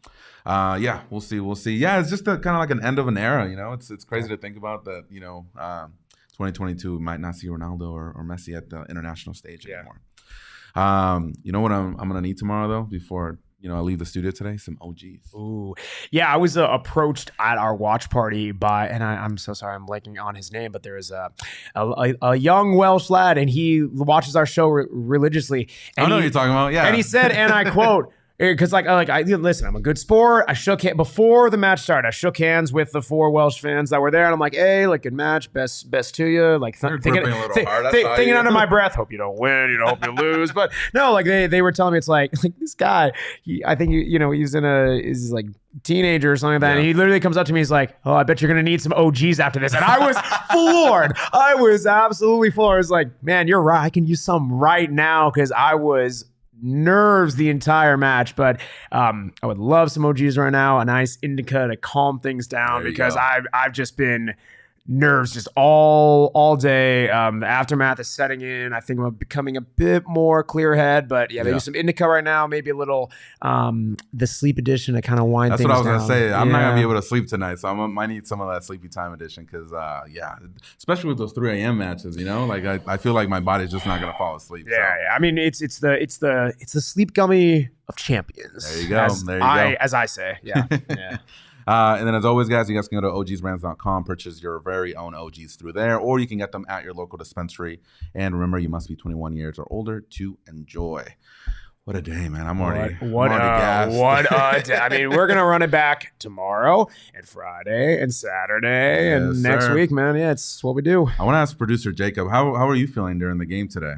yeah, we'll see. We'll see. Yeah, it's just kind of like an end of an era. You know, it's crazy to think about that. You know, 2022 we might not see Ronaldo or Messi at the international stage anymore. You know what I'm gonna need tomorrow though, before, you know, I leave the studio today? Some OGs. Ooh, yeah. I was approached at our watch party by, and I'm so sorry, I'm blanking on his name, but there is a young Welsh lad, and he watches our show religiously. And I know what you're talking about. Yeah, and he said, and I quote. Because listen, I'm a good sport. I shook hands before the match started. I shook hands with the 4 Welsh fans that were there, and I'm like, "Hey, like, good match, best to you." Like, thinking under my breath, hope you don't win, you know, hope you lose. But no, like they were telling me, it's like this guy. I think he's like teenager or something like that. And he literally comes up to me. He's like, "Oh, I bet you're gonna need some OGs after this." And I was floored. I was absolutely floored. I was like, "Man, you're right. I can use some right now," because I was nerves the entire match. But I would love some OGs right now, a nice indica to calm things down, because I've just been nerves just all day. The aftermath is setting in. I think I'm becoming a bit more clear head, but maybe some indica right now, maybe a little the sleep edition to kind of wind things down. That's what I was gonna say. I'm not gonna be able to sleep tonight, so I might need some of that sleepy time edition, because especially with those 3 a.m. matches, you know, like I feel like my body's just not gonna fall asleep. Yeah. I mean, it's the sleep gummy of champions. There you go. As I say. Yeah. And then, as always, guys, you guys can go to ogsbrands.com, purchase your very own OGs through there, or you can get them at your local dispensary. And remember, you must be 21 years or older to enjoy. What a day, man. I'm already gassed. What a day. I mean, we're going to run it back tomorrow and Friday and Saturday and next week, man. Yeah, it's what we do. I want to ask producer Jacob, how are you feeling during the game today?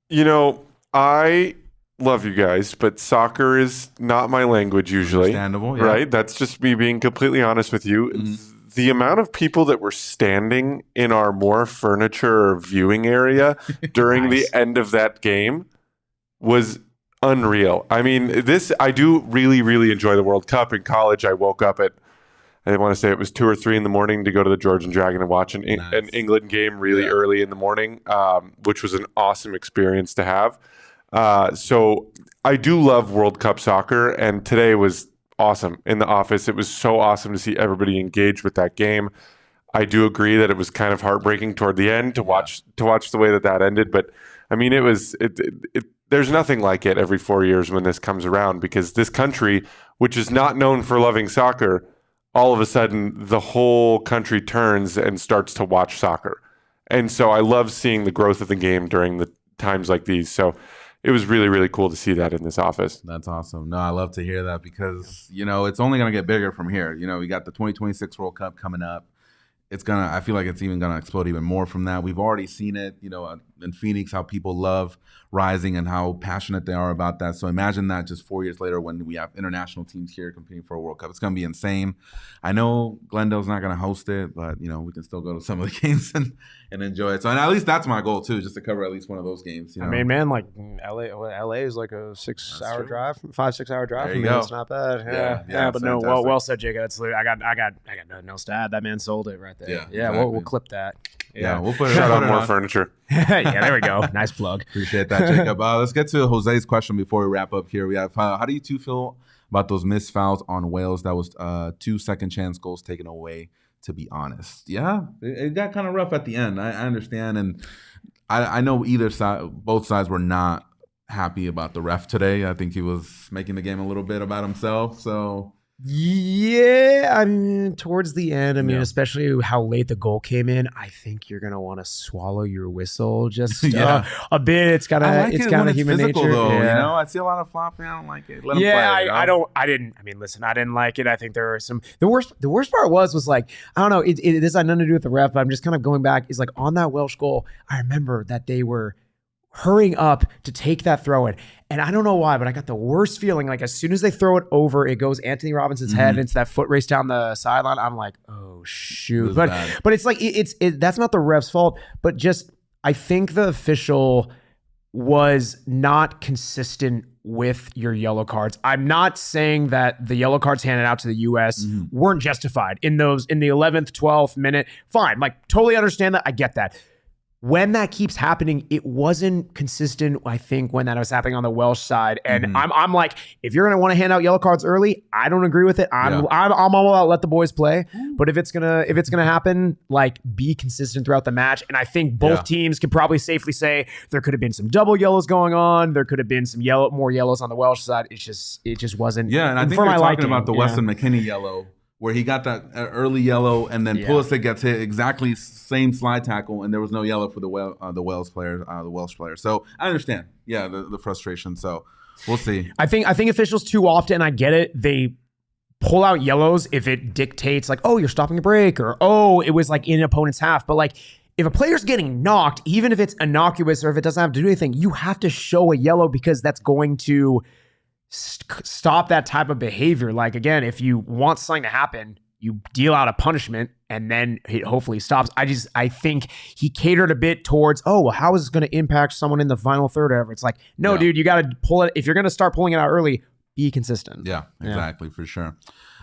You know, I love you guys, but soccer is not my language usually. Understandable, yeah. Right? That's just me being completely honest with you. Mm-hmm. The amount of people that were standing in our more furniture viewing area during the end of that game was unreal. I mean, I do really, really enjoy the World Cup. In college, I woke up at, I want to say it was 2 or 3 in the morning to go to the Georgian Dragon and watch an England game really early in the morning, which was an awesome experience to have. So I do love World Cup soccer, and today was awesome in the office. It was so awesome to see everybody engaged with that game. I do agree that it was kind of heartbreaking toward the end to watch the way that ended. But I mean, there's nothing like it every 4 years when this comes around, because this country, which is not known for loving soccer, all of a sudden the whole country turns and starts to watch soccer. And so I love seeing the growth of the game during the times like these. So it was really, really cool to see that in this office. That's awesome. No, I love to hear that, because, you know, it's only going to get bigger from here. You know, we got the 2026 World Cup coming up. I feel like it's even gonna explode even more from that. We've already seen it, in Phoenix, how people love Rising and how passionate they are about that. So imagine that just 4 years later when we have international teams here competing for a World Cup. It's gonna be insane. I know Glendale's not gonna host it, but we can still go to some of the games and enjoy it. So and at least that's my goal too, just to cover at least one of those games. I mean, man, like LA is like a 6 hour drive, 5-6 hour drive. There you go. It's not bad. Yeah, but no, well said, Jacob. That's I got nothing else to add. That man sold it right there. Yeah, exactly. We'll clip that. Yeah, we'll put it Shout out on more furniture. Yeah, there we go. Nice plug. Appreciate that, Jacob. Let's get to Jose's question before we wrap up here. We have, how do you two feel about those missed fouls on Wales? That was 2 second chance goals taken away, to be honest. Yeah, it got kind of rough at the end. I understand. And I know both sides were not happy about the ref today. I think he was making the game a little bit about himself. So yeah, I mean, towards the end, especially how late the goal came in, I think you're gonna want to swallow your whistle just a bit. It's kind of human nature. Though, I see a lot of flopping. I don't like it. Let him play, I didn't like it. I think there were some. The worst part was like, I don't know. This had nothing to do with the ref, but I'm just kind of going back. Is like on that Welsh goal. I remember that they were hurrying up to take that throw in. And I don't know why, but I got the worst feeling. Like as soon as they throw it over, it goes Anthony Robinson's head and it's that foot race down the sideline. I'm like, oh shoot. But it's like, that's not the ref's fault, but just, I think the official was not consistent with your yellow cards. I'm not saying that the yellow cards handed out to the US weren't justified in the 11th, 12th minute. Fine. Like totally understand that. I get that. When that keeps happening, it wasn't consistent, I think, when that was happening on the Welsh side. And I'm like, if you're going to want to hand out yellow cards early, I don't agree with it. I'm all about let the boys play. But if it's gonna happen, like be consistent throughout the match. And I think both teams can probably safely say there could have been some double yellows going on. There could have been some more yellows on the Welsh side. It just wasn't. Yeah, and I think we're talking about the Weston McKennie yellow, where he got that early yellow, and then Pulisic gets hit exactly same slide tackle, and there was no yellow for the Welsh player. So I understand, the frustration. So we'll see. I think officials too often, I get it, they pull out yellows if it dictates like, oh, you're stopping a break, or oh, it was like in an opponent's half. But like, if a player's getting knocked, even if it's innocuous or if it doesn't have to do anything, you have to show a yellow because that's going to stop that type of behavior. Like again, if you want something to happen, you deal out a punishment and then it hopefully stops. I think he catered a bit towards, oh, well, how is this going to impact someone in the final third or whatever? It's like, no, dude, you got to pull it. If you're going to start pulling it out early, be consistent. Yeah, exactly, for sure.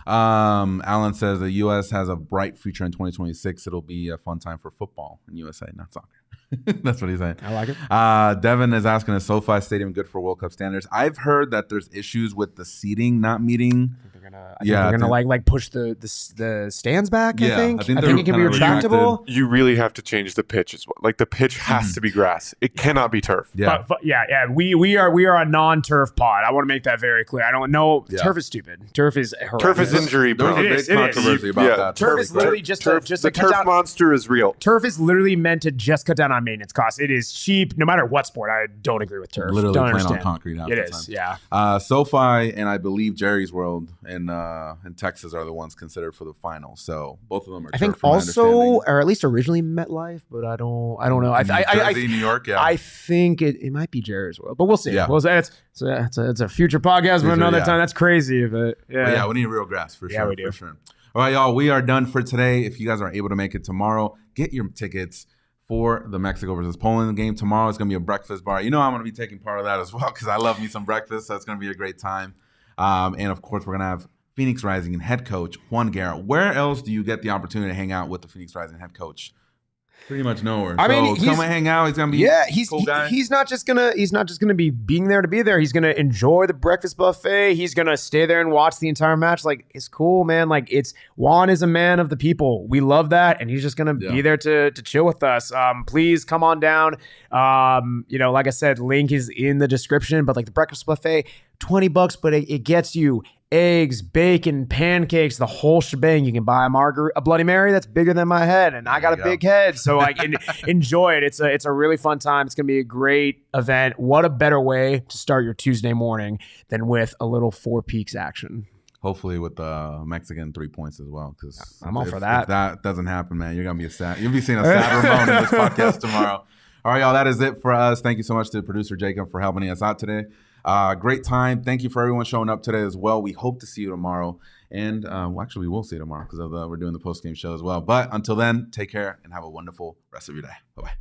Alan says the U.S. has a bright future in 2026. It'll be a fun time for football in USA, not soccer. That's what he's saying. I like it. Devin is asking, is SoFi Stadium good for World Cup standards? I've heard that there's issues with the seating not meeting. They're gonna like push the stands back. I think it can be retractable. You really have to change the pitch as well. Like the pitch has to be grass. It cannot be turf. Yeah, we are a non-turf pod. I want to make that very clear. I don't know. Turf is stupid. Turf is horrendous. Turf is injury. There was a big controversy about that. Turf is literally just the turf monster is real. Turf is literally meant to just cut down on maintenance costs. It is cheap, no matter what sport. I don't agree with turf. Literally playing on concrete. It is. Yeah. SoFi and I believe Jerry's World in Texas are the ones considered for the final. So both of them are. I think also, or at least originally MetLife, but I don't know. New York. Yeah. I think it might be Jerry's World, but we'll see. Yeah. It's a future podcast for another time. That's crazy, but we need real grass for sure. Yeah, we do. For sure. All right, y'all. We are done for today. If you guys are able to make it tomorrow, get your tickets for the Mexico versus Poland game tomorrow. It's going to be a breakfast bar. I'm going to be taking part of that as well because I love me some breakfast. So it's going to be a great time. And of course, we're going to have Phoenix Rising and head coach Juan Guerra. Where else do you get the opportunity to hang out with the Phoenix Rising head coach? Pretty much nowhere. I mean, come and hang out. He's gonna be he's cool guy. He's not just gonna be being there to be there. He's gonna enjoy the breakfast buffet. He's gonna stay there and watch the entire match. Like, it's cool, man. Like, Juan is a man of the people. We love that, and he's just gonna be there to chill with us. Please come on down. Like I said, link is in the description. But like the breakfast buffet, $20, but it gets you eggs, bacon, pancakes, the whole shebang. You can buy a Bloody Mary that's bigger than my head, and I got a big head. So like, enjoy it. It's a really fun time. It's gonna be a great event. What a better way to start your Tuesday morning than with a little Four Peaks action. Hopefully with the Mexican 3 points as well. Because I'm all for that. If that doesn't happen, man, you're gonna be you'll be seeing a sad Ramon in this podcast tomorrow. All right, y'all. That is it for us. Thank you so much to producer Jacob for helping us out today. Great time. Thank you for everyone showing up today as well. We hope to see you tomorrow. And actually, we will see you tomorrow because we're doing the post-game show as well. But until then, take care and have a wonderful rest of your day. Bye-bye.